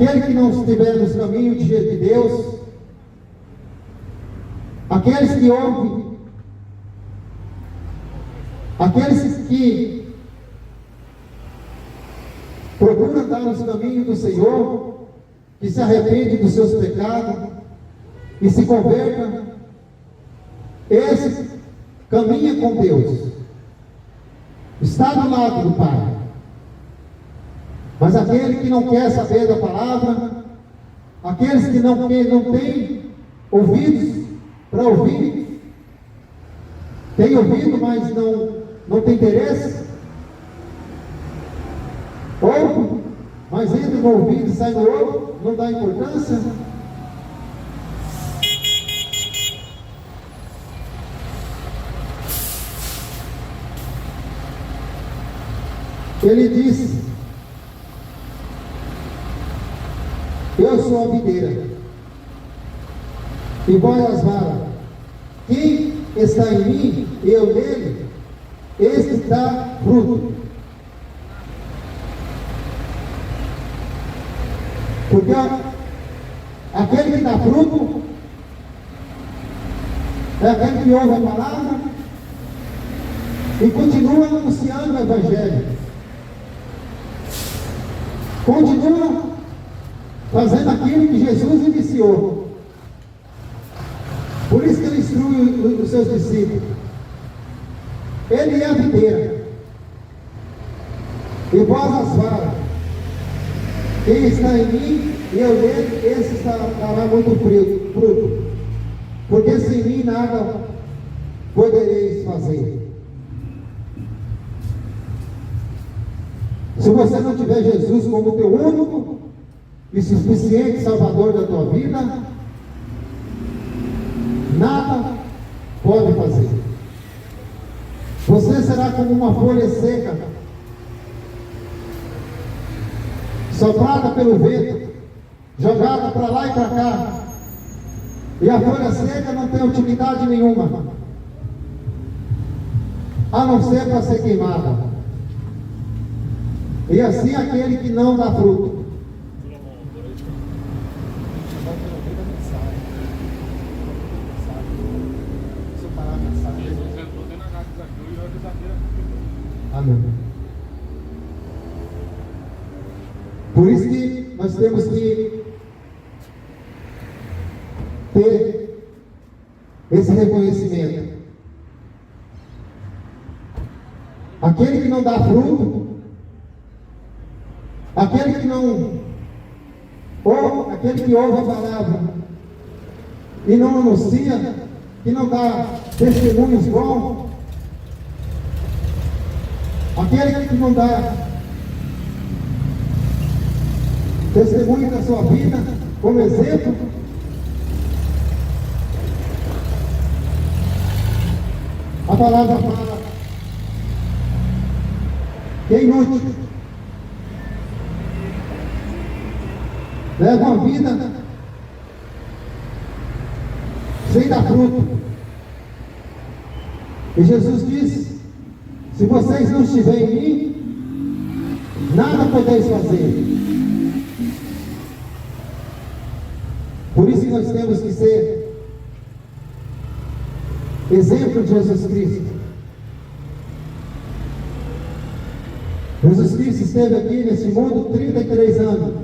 aquele que não estiver nos caminhos de Deus, aqueles que ouvem, aqueles que procuram andar nos caminhos do Senhor, que se arrepende dos seus pecados e se converta, esse caminha com Deus, está do lado do Pai. Mas aquele que não quer saber da palavra, aqueles que não têm ouvidos para ouvir, tem ouvido, mas não tem interesse, ouve, mas entra no ouvido e sai no outro, não dá importância. Ele disse: eu sou a videira, e vós as varas. Quem está em mim e eu nele, este dá fruto. Porque aquele que dá fruto é aquele que ouve a palavra e continua anunciando o Evangelho, continua fazendo aquilo que Jesus iniciou. Por isso que ele instrui os seus discípulos. Ele é a videira, e vós as varas. Quem está em mim e eu nele, esse dará muito fruto, porque sem mim nada podereis fazer. Se você não tiver Jesus como teu único e suficiente Salvador da tua vida, nada pode fazer. Você será como uma folha seca, soprada pelo vento, jogada para lá e para cá, e a folha seca não tem utilidade nenhuma, a não ser para ser queimada. E assim aquele que não dá fruto. Amém. Por isso que nós temos que ter esse reconhecimento. Aquele que não dá fruto, aquele que não, ou aquele que ouve a palavra e não anuncia, que não dá testemunhos bons, aquele que não dá testemunho da sua vida como exemplo, a palavra fala que é inútil. Leva uma vida sem dar fruto. E Jesus disse: se vocês não estiverem em mim, nada podeis fazer. Por isso que nós temos que ser exemplo de Jesus Cristo. Jesus Cristo esteve aqui nesse mundo 33 anos.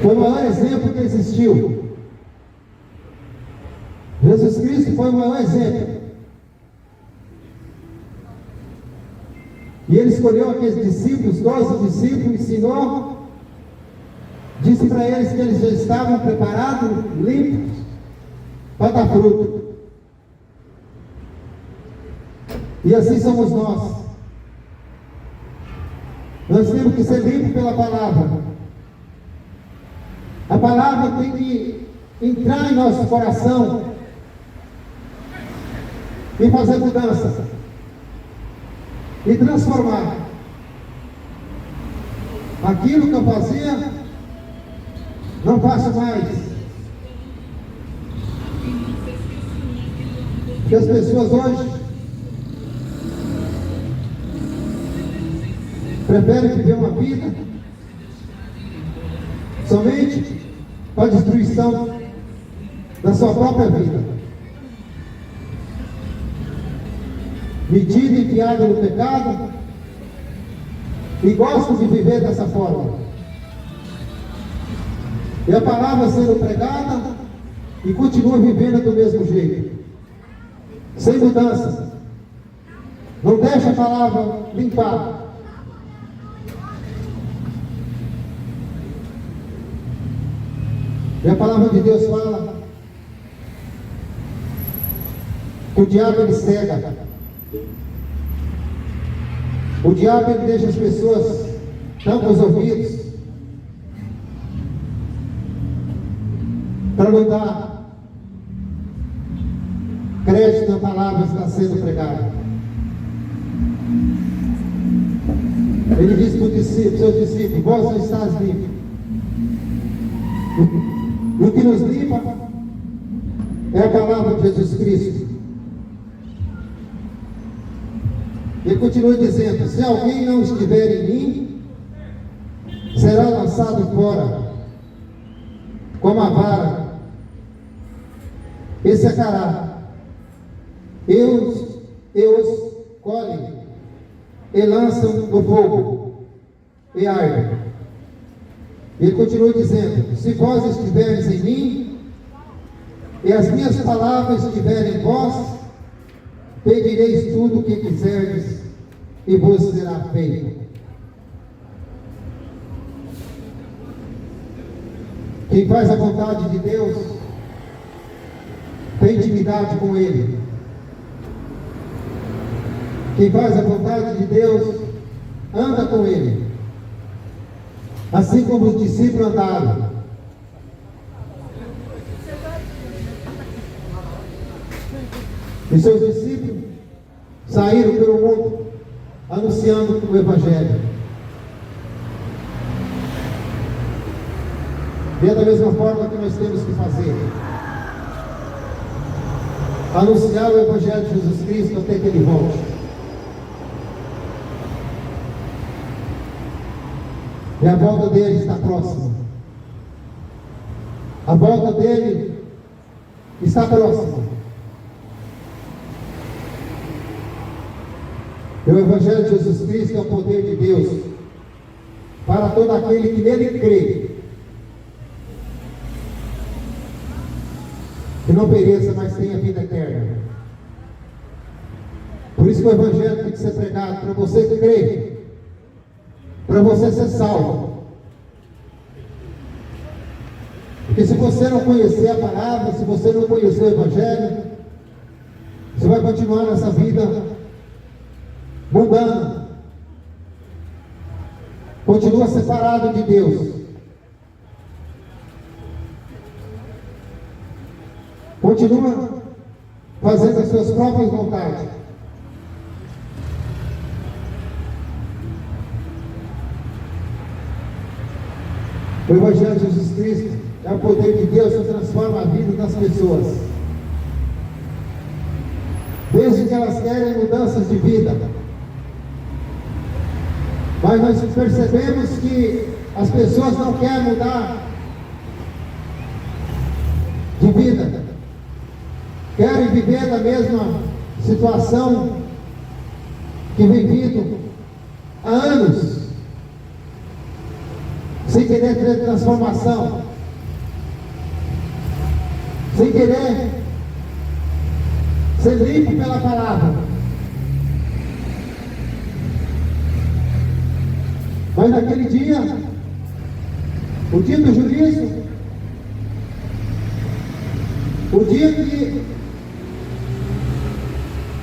Foi o maior exemplo que existiu. Jesus Cristo foi o maior exemplo. E ele escolheu aqueles discípulos, 12 discípulos, ensinou, disse para eles que eles já estavam preparados, limpos, para dar fruto. E assim somos nós. Nós temos que ser limpos pela palavra. A palavra tem que entrar em nosso coração e fazer mudança e transformar aquilo que eu fazia, não faço mais. Porque as pessoas hoje prefere viver uma vida somente para a destruição da sua própria vida, medida enfiada no pecado, e gosta de viver dessa forma. E a palavra sendo pregada e continua vivendo do mesmo jeito, sem mudança. Não deixa a palavra limpar. E a palavra de Deus fala que o diabo ele cega. O diabo ele deixa as pessoas tampam os ouvidos para não dar crédito à palavra que está sendo pregada. Ele disse para o seu discípulo: vós não estás limpo. E o que nos limpa é a palavra de Jesus Cristo. Ele continua dizendo: se alguém não estiver em mim, será lançado fora como a vara e secará. Os colhem e lançam no fogo e ardem. Ele continua dizendo: se vós estiveres em mim e as minhas palavras estiverem em vós, pedireis tudo o que quiserdes e vos será feito. Quem faz a vontade de Deus tem intimidade com Ele. Quem faz a vontade de Deus anda com Ele, assim como os discípulos andaram. E seus discípulos saíram pelo mundo anunciando o Evangelho. E é da mesma forma que nós temos que fazer: anunciar o Evangelho de Jesus Cristo até que Ele volte. E a volta dele está próxima. A volta dele está próxima. E o Evangelho de Jesus Cristo é o poder de Deus para todo aquele que nele crê, que não pereça, mas tenha vida eterna. Por isso que o Evangelho tem que ser pregado para você crer, para você ser salvo. Porque se você não conhecer a palavra, se você não conhecer o Evangelho, você vai continuar nessa vida mundana, continua separado de Deus, continua fazendo as suas próprias vontades. O Evangelho de Jesus Cristo é o poder de Deus que transforma a vida das pessoas, desde que elas querem mudanças de vida. Mas nós percebemos que as pessoas não querem mudar de vida, querem viver da mesma situação que vivido há anos, sem querer ter transformação, sem querer ser limpo pela palavra. Mas naquele dia, o dia do juízo, o dia que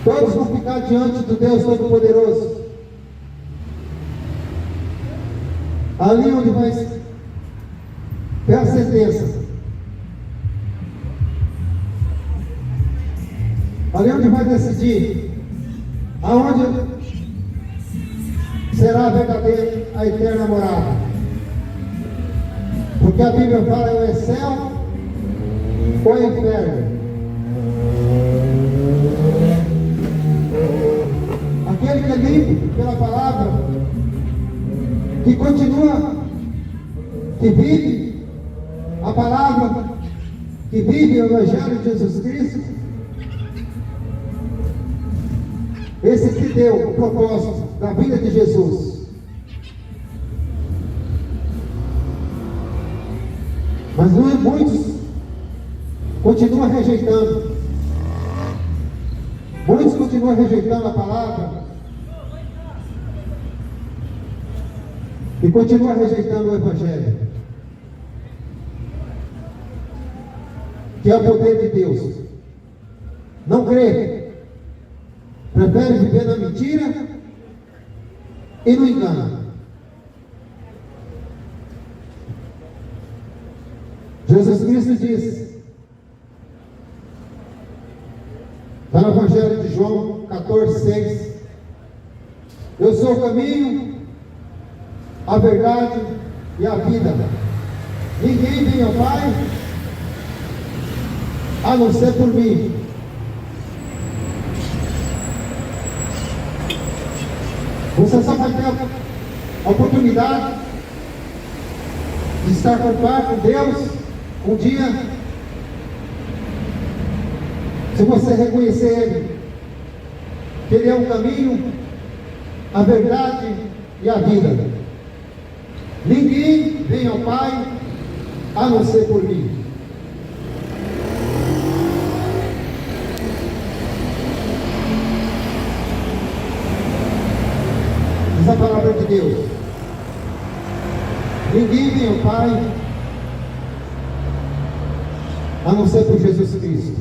todos vão ficar diante do Deus Todo-Poderoso, ali onde vai ter a sentença, ali onde vai decidir aonde será a verdadeira, a eterna morada. Porque a Bíblia fala: ou é céu ou é inferno. Aquele que é limpo pela palavra que continua, que vive a palavra, que vive o Evangelho de Jesus Cristo, esse que deu o propósito da vida de Jesus. Mas muitos continuam rejeitando. Muitos continuam rejeitando a palavra. E continuam rejeitando o Evangelho, que é o poder de Deus. Não crê. Prefere viver na mentira e no engano. Jesus Cristo disse, está no Evangelho de João 14:6, eu sou o caminho, a verdade e a vida. Ninguém vem ao Pai a não ser por mim. Você só vai ter a oportunidade de estar com o Pai, com Deus, um dia, se você reconhecer Ele, que Ele é o caminho, a verdade e a vida. Ninguém vem ao Pai a não ser por mim. Diz a palavra de Deus. Ninguém vem ao Pai a não ser por Jesus Cristo.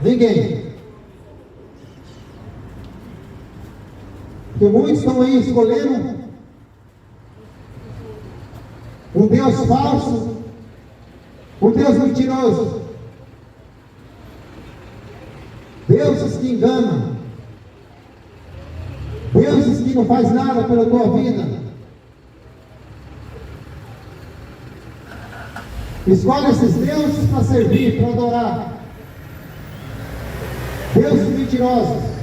Ninguém. Porque muitos estão aí escolhendo um Deus falso, um Deus mentiroso, deuses que enganam, deuses que não faz nada pela tua vida. Escolhe esses deuses para servir, para adorar. Deuses mentirosos.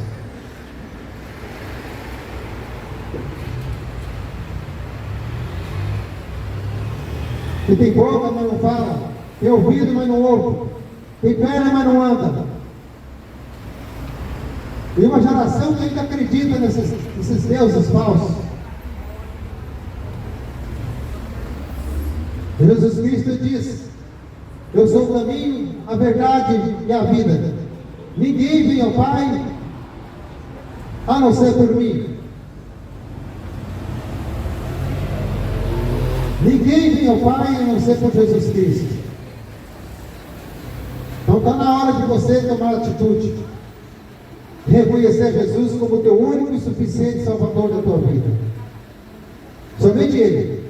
Que tem boca, mas não fala. Tem ouvido, mas não ouve. Tem perna, mas não anda. E uma geração que ainda acredita nesses deuses falsos. Jesus Cristo diz, eu sou o caminho, a verdade e a vida. Ninguém vem ao Pai a não ser por mim. Ninguém vem ao Pai a não ser por Jesus Cristo. Então está na hora de você tomar atitude, reconhecer Jesus como teu único e suficiente Salvador da tua vida. Somente Ele.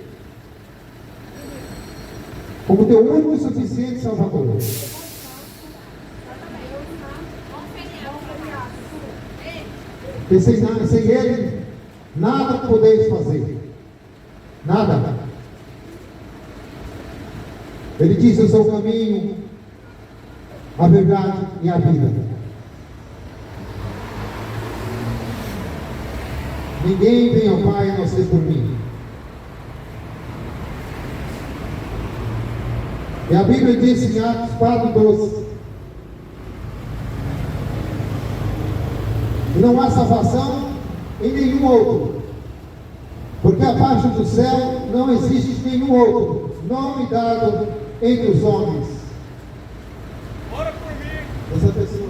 Como teu único e suficiente Salvador. Porque sem Ele, nada podeis fazer. Nada. Ele diz, eu sou o caminho, a verdade e a vida. Ninguém vem ao Pai a não ser por mim. E a Bíblia diz em Atos 4:12, e não há salvação em nenhum outro, porque abaixo do céu não existe nenhum outro nome dado entre os homens. Ora por mim. Essa pessoa.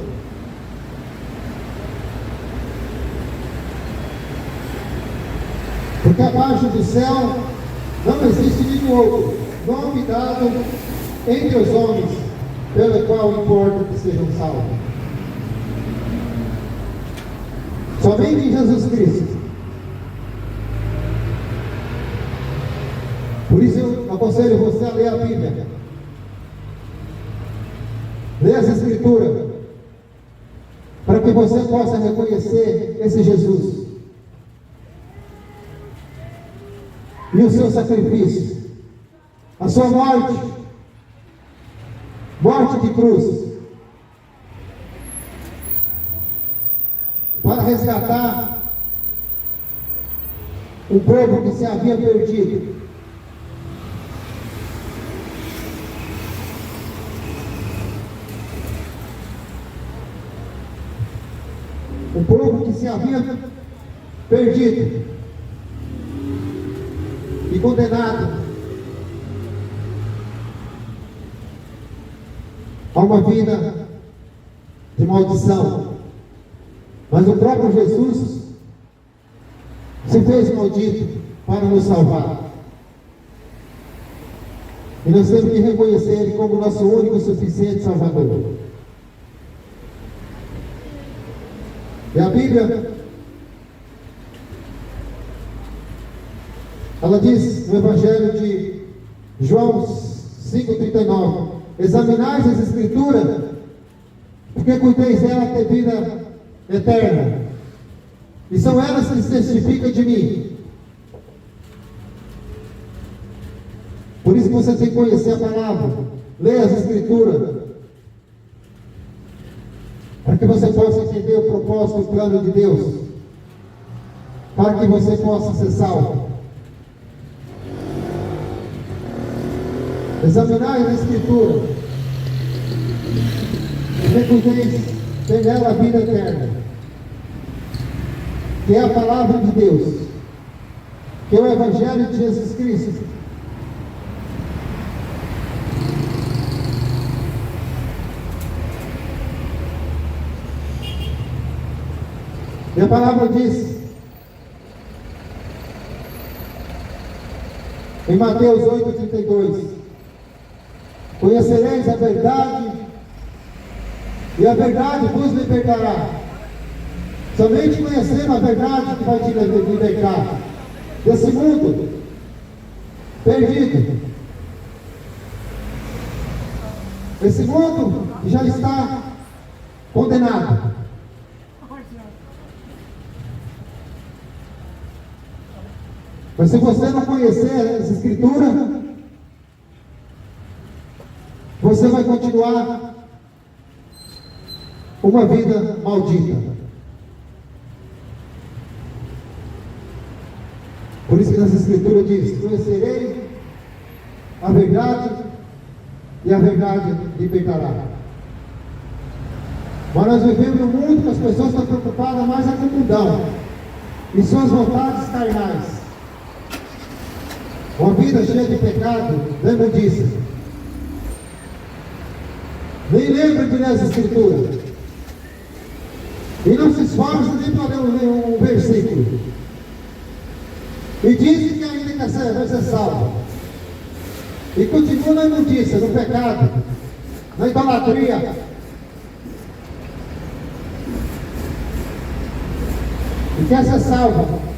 Porque abaixo do céu não existe nenhum outro nome dado entre os homens, pelo qual importa que sejam salvos. Somente em Jesus Cristo. Por isso eu aconselho você a ler a Bíblia. Ler as Escrituras, para que você possa reconhecer esse Jesus e o seu sacrifício, a sua morte de cruz, para resgatar um povo que se havia perdido. Um povo que se havia perdido e condenado a uma vida de maldição. Mas o próprio Jesus se fez maldito para nos salvar. E nós temos que reconhecer Ele como nosso único e suficiente Salvador. E a Bíblia, ela diz no Evangelho de João 5,39: examinais as Escrituras, porque cuideis dela ter vida eterna, e são elas que testificam de mim. Por isso que você tem que conhecer a palavra, ler as Escrituras, para que você possa entender o propósito e o plano de Deus, para que você possa ser salvo. Examinai a Escritura, recuseis, tem nela a vida eterna, que é a palavra de Deus, que é o Evangelho de Jesus Cristo. E a palavra diz em Mateus 8,32: conhecereis a verdade, e a verdade vos libertará. Somente conhecendo a verdade que vai te libertar desse mundo perdido, esse mundo que já está condenado. Mas se você não conhecer essa Escritura, você vai continuar uma vida maldita. Por isso que nas Escrituras diz: conhecerei a verdade, e a verdade libertará. Mas nós vivemos num mundo que as pessoas estão preocupadas mais com o mundão e suas vontades carnais. Uma vida cheia de pecado, lembra disso. Nem lembra de ler as Escrituras. E não se esforça nem para ler um versículo. E dizem que ainda vai ser salvo. E continua na imundícia, no pecado, na idolatria. E quer ser salvo.